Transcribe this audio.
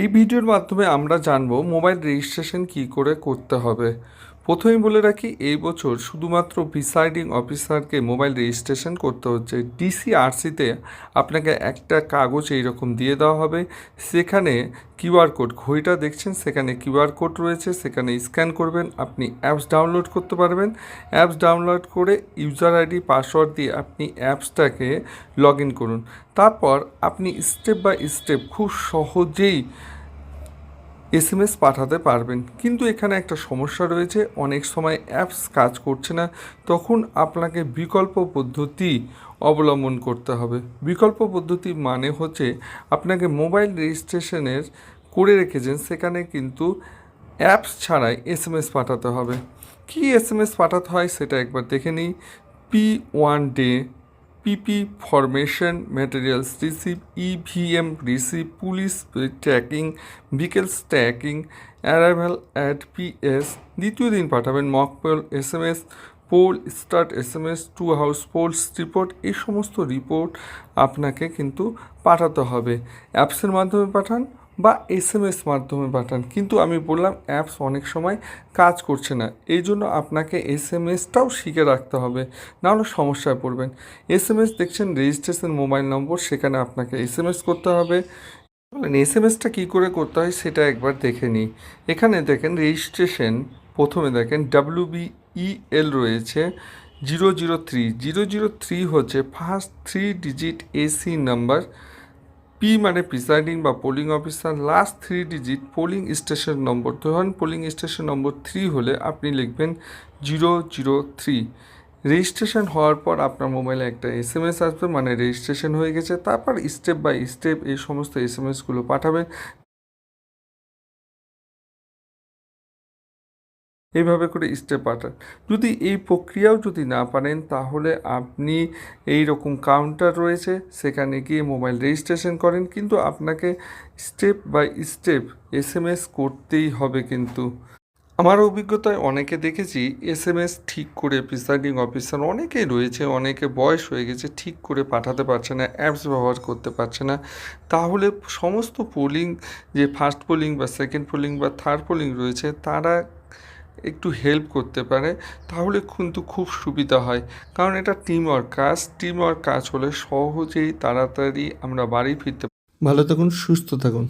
এই ভিডিওর মাধ্যমে আমরা জানব মোবাইল রেজিস্ট্রেশন কি করে করতে হবে। প্রথমেই বলে রাখি, এই বছর শুধুমাত্র প্রিসাইডিং অফিসারকে মোবাইল রেজিস্ট্রেশন করতে হচ্ছে। ডিসিআরসিতে আপনাকে একটা কাগজ এইরকম দিয়ে দেওয়া হবে, সেখানে কিউআর কোড, ঘড়িটা দেখছেন সেখানে কিউআর কোড রয়েছে, সেখানে স্ক্যান করবেন, আপনি অ্যাপস ডাউনলোড করতে পারবেন। অ্যাপস ডাউনলোড করে ইউজার আইডি পাসওয়ার্ড দিয়ে আপনি অ্যাপসটাকে লগ ইন করুন। তারপর আপনি স্টেপ বাই স্টেপ খুব সহজেই এসএমএস পাঠাতে পারবেন। কিন্তু এখানে একটা সমস্যা রয়েছে, অনেক সময় অ্যাপস কাজ করছে না, তখন আপনাকে বিকল্প পদ্ধতি অবলম্বন করতে হবে। বিকল্প পদ্ধতি মানে হচ্ছে আপনাকে মোবাইল রেজিস্ট্রেশনের করে রেখেছেন, সেখানে কিন্তু অ্যাপস ছাড়াই এসএমএস পাঠাতে হবে। কি এসএমএস পাঠাতে হয় সেটা একবার দেখে নিই। P1 day, PP formation materials receive, EVM receive, police tracking, vehicles tracking, arrival at PS. দ্বিতীয় দিন পাঠাবেন mock poll SMS, poll start SMS, two hours polls report. এই সমস্ত রিপোর্ট আপনাকে কিন্তু পাঠাতে হবে। অ্যাপসের মাধ্যমে পাঠান বা এসএমএস মাধ্যমে পাঠান, কিন্তু আমি বললাম অ্যাপস অনেক সময় কাজ করছে না, এই জন্য আপনাকে এসএমএসটাও শিখে রাখতে হবে, নাহলে সমস্যায় পড়বেন। এসএমএস দেখছেন রেজিস্ট্রেশন মোবাইল নম্বর, সেখানে আপনাকে এসএমএস করতে হবে। এসএমএসটা কী করে করতে হয় সেটা একবার দেখে নিই। এখানে দেখেন রেজিস্ট্রেশন, প্রথমে দেখেন WBEL রয়েছে 003। 003 হচ্ছে first 3 digit AC number. P মানে প্রিসাইডিং বা polling officer, last 3 digit polling station নম্বর। ধরুন পোলিং স্টেশন নম্বর 3 হলে আপনি লিখবেন 003। রেজিস্ট্রেশন হওয়ার পর আপনার মোবাইলে একটা এসএমএস আসবে, মানে রেজিস্ট্রেশন হয়ে গেছে। তারপর স্টেপ বাই স্টেপ এই সমস্ত এসএমএসগুলো পাঠাবেন। এইভাবে করে স্টেপ পাঠান। যদি এই প্রক্রিয়াও যদি না পারেন, তাহলে আপনি এই রকম কাউন্টার রয়েছে, সেখানে গিয়ে মোবাইল রেজিস্ট্রেশন করেন, কিন্তু আপনাকে স্টেপ বাই স্টেপ এসএমএস করতেই হবে। কিন্তু আমার অভিজ্ঞতায় অনেকে দেখেছি এসএমএস ঠিক করে, প্রিসাইডিং অফিসার অনেকেই রয়েছে, অনেকে বয়স হয়ে গেছে, ঠিক করে পাঠাতে পারছে না, অ্যাপস ব্যবহার করতে পারছে না। তাহলে সমস্ত পোলিং, যে ফার্স্ট পোলিং বা সেকেন্ড পোলিং বা থার্ড পোলিং রয়েছে, তারা একটু হেল্প করতে পারে, তাহলে কিন্তু খুব সুবিধা হয়। কারণ এটা টিম ওয়ার্ক কাজ হলে সহজেই তাড়াতাড়ি আমরা বাড়ি ফিরতে। ভালো থাকুন, সুস্থ থাকুন।